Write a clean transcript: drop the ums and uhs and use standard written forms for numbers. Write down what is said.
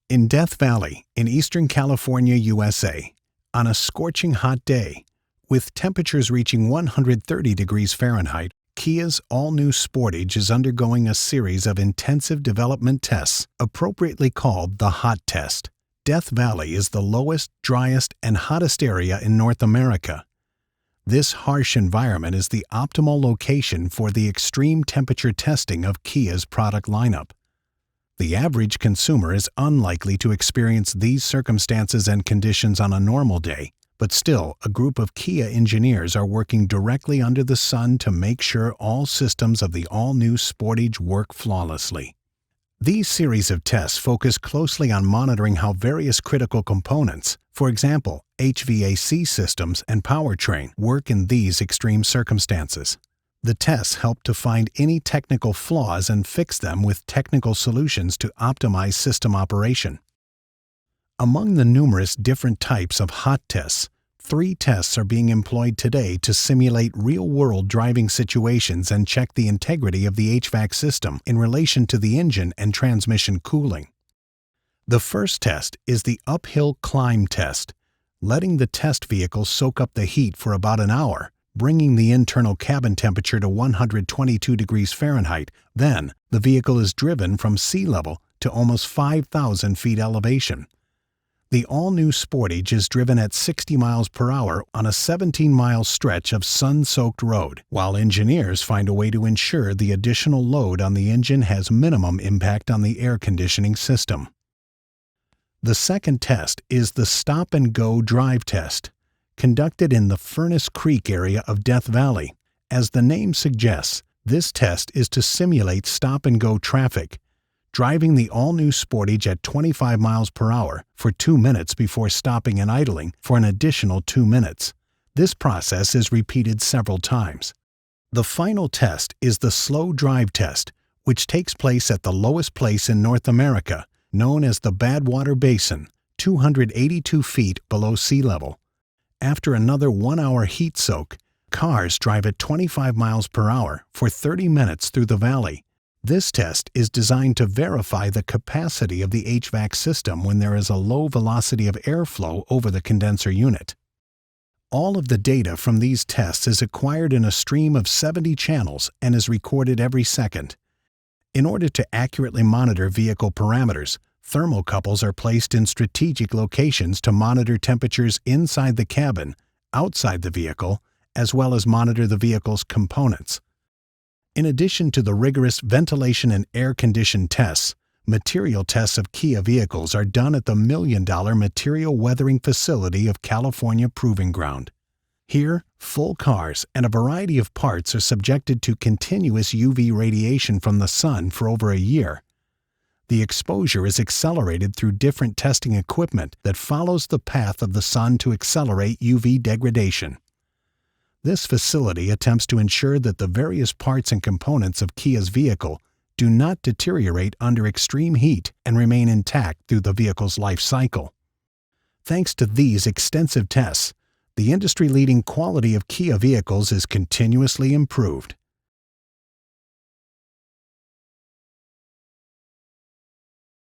In Death Valley, in Eastern California, USA, on a scorching hot day, with temperatures reaching 130 degrees Fahrenheit, Kia's all-new Sportage is undergoing a series of intensive development tests, appropriately called the Hot Test. Death Valley is the lowest, driest, and hottest area in North America. This harsh environment is the optimal location for the extreme temperature testing of Kia's product lineup. The average consumer is unlikely to experience these circumstances and conditions on a normal day, but still, a group of Kia engineers are working directly under the sun to make sure all systems of the all-new Sportage work flawlessly. These series of tests focus closely on monitoring how various critical components, for example, HVAC systems and powertrain, work in these extreme circumstances. The tests help to find any technical flaws and fix them with technical solutions to optimize system operation. Among the numerous different types of hot tests, 3 tests are being employed today to simulate real-world driving situations and check the integrity of the HVAC system in relation to the engine and transmission cooling. The first test is the uphill climb test, letting the test vehicle soak up the heat for about an hour, bringing the internal cabin temperature to 122 degrees Fahrenheit. Then, the vehicle is driven from sea level to almost 5,000 feet elevation. The all-new Sportage is driven at 60 miles per hour on a 17-mile stretch of sun-soaked road, while engineers find a way to ensure the additional load on the engine has minimum impact on the air conditioning system. The second test is the stop-and-go drive test, conducted in the Furnace Creek area of Death Valley. As the name suggests, this test is to simulate stop-and-go traffic, driving the all-new Sportage at 25 miles per hour for 2 minutes before stopping and idling for an additional 2 minutes. This process is repeated several times. The final test is the slow drive test, which takes place at the lowest place in North America, known as the Badwater Basin, 282 feet below sea level. After another 1-hour heat soak, cars drive at 25 miles per hour for 30 minutes through the valley. This test is designed to verify the capacity of the HVAC system when there is a low velocity of airflow over the condenser unit. All of the data from these tests is acquired in a stream of 70 channels and is recorded every second. In order to accurately monitor vehicle parameters, thermocouples are placed in strategic locations to monitor temperatures inside the cabin, outside the vehicle, as well as monitor the vehicle's components. In addition to the rigorous ventilation and air condition tests, material tests of Kia vehicles are done at the $1 million material weathering facility of California Proving Ground. Here, full cars and a variety of parts are subjected to continuous UV radiation from the sun for over a year. The exposure is accelerated through different testing equipment that follows the path of the sun to accelerate UV degradation. This facility attempts to ensure that the various parts and components of Kia's vehicle do not deteriorate under extreme heat and remain intact through the vehicle's life cycle. Thanks to these extensive tests, the industry-leading quality of Kia vehicles is continuously improved.